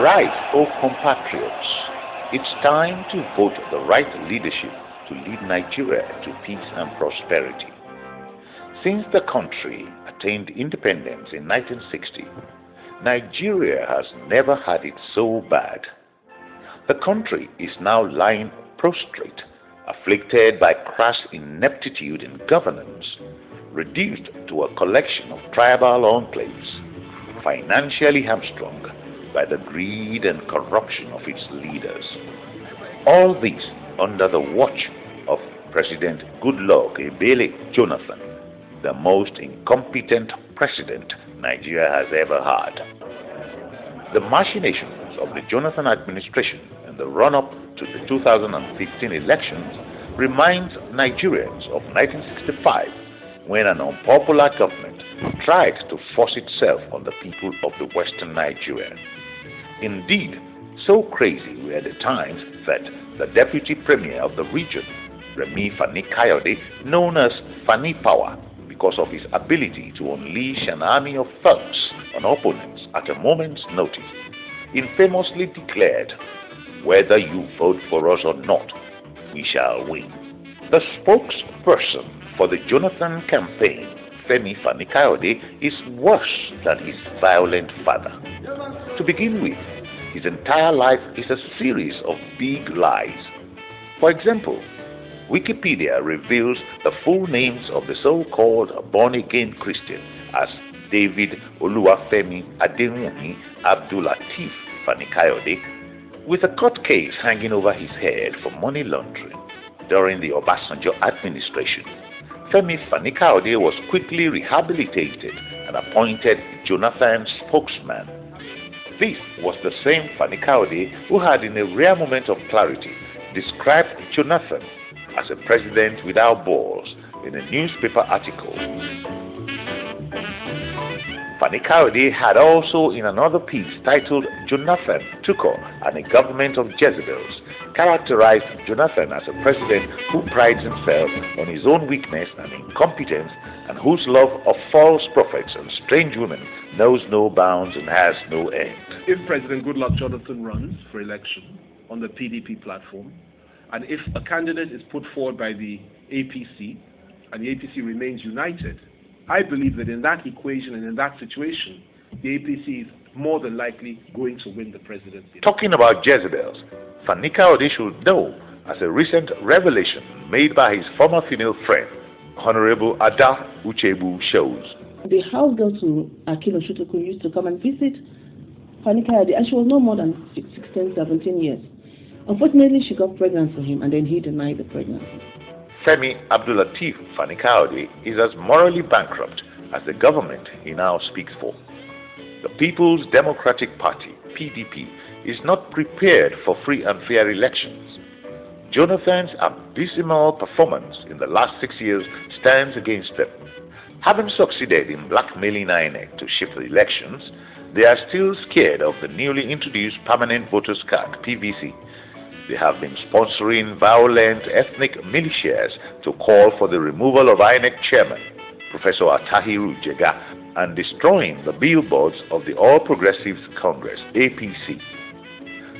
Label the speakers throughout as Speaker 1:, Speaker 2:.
Speaker 1: Arise, O compatriots. It's time to vote the right leadership to lead Nigeria to peace and prosperity. Since the country attained independence in 1960, Nigeria has never had it so bad. The country is now lying prostrate, afflicted by crass ineptitude in governance, reduced to a collection of tribal enclaves, financially hamstrung by the greed and corruption of its leaders. All this under the watch of President Goodluck Ebele Jonathan, the most incompetent president Nigeria has ever had. The machinations of the Jonathan administration and the run-up to the 2015 elections reminds Nigerians of 1965, when an unpopular government tried to force itself on the people of the Western Nigeria. Indeed, so crazy were the times that the deputy premier of the region, Remi Fani-Kayode, known as Fani Power, because of his ability to unleash an army of thugs on opponents at a moment's notice, infamously declared, "Whether you vote for us or not, we shall win." The spokesperson for the Jonathan campaign, Femi Fani-Kayode, is worse than his violent father. To begin with, his entire life is a series of big lies. For example, Wikipedia reveals the full names of the so-called born-again Christian as David Oluwafemi Adewumi Abdul-Lateef Fani-Kayode, with a court case hanging over his head for money laundering during the Obasanjo administration. Femi Fani-Kayode was quickly rehabilitated and appointed Jonathan's spokesman. This was the same Fani-Kayode who had, in a rare moment of clarity, described Jonathan as a president without balls in a newspaper article. Fani-Kayode had also, in another piece titled "Jonathan Tuko and a Government of Jezebels," characterized Jonathan as a president who prides himself on his own weakness and incompetence, and whose love of false prophets and strange women knows no bounds and has no end.
Speaker 2: If President Goodluck Jonathan runs for election on the PDP platform, and if a candidate is put forward by the APC, and the APC remains united, I believe that in that equation and in that situation, the APC is more than likely going to win the presidency.
Speaker 1: Talking about Jezebels, Fani-Kayode should know, as a recent revelation made by his former female friend, Honorable Ada Uchebu, shows.
Speaker 3: The house girl to Akilo Shutuku used to come and visit Fani-Kayode, and she was no more than 16, 17 years. Unfortunately, she got pregnant for him, and then he denied the pregnancy.
Speaker 1: Femi Abdul-Lateef Fani-Kayode is as morally bankrupt as the government he now speaks for. The People's Democratic Party, PDP, is not prepared for free and fair elections. Jonathan's abysmal performance in the last 6 years stands against them. Having succeeded in blackmailing INEC to shift the elections, they are still scared of the newly introduced Permanent Voters Card, PVC. They have been sponsoring violent ethnic militias to call for the removal of INEC chairman, Professor Atahiru Jega, and destroying the billboards of the All Progressives Congress, APC.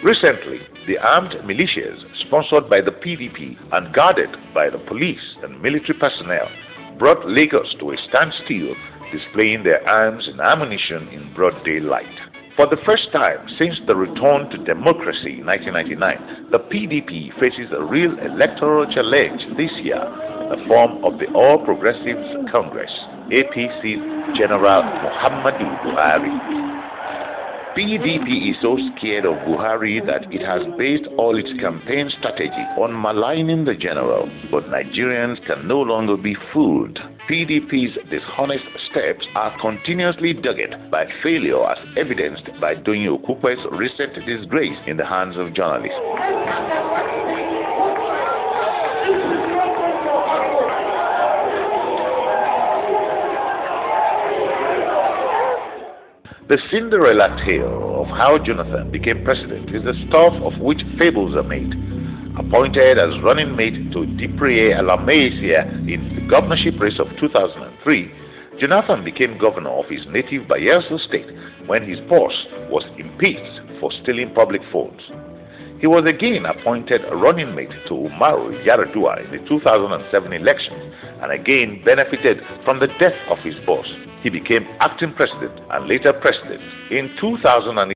Speaker 1: Recently, the armed militias, sponsored by the PDP and guarded by the police and military personnel, brought Lagos to a standstill, displaying their arms and ammunition in broad daylight. For the first time since the return to democracy in 1999, the PDP faces a real electoral challenge this year in the form of the All Progressives Congress, APC General Muhammadu Buhari. PDP is so scared of Buhari that it has based all its campaign strategy on maligning the general, but Nigerians can no longer be fooled. PDP's dishonest steps are continuously dogged by failure, as evidenced by Doyin Okupe's recent disgrace in the hands of journalists. The Cinderella tale of how Jonathan became president is the stuff of which fables are made. Appointed as running mate to Dipriye Alamesia in the governorship race of 2003, Jonathan became governor of his native Bayelsa state when his boss was impeached for stealing public funds. He was again appointed running mate to Umaru Yar'Adua in the 2007 elections and again benefited from the death of his boss. He became acting president and later president in 2008.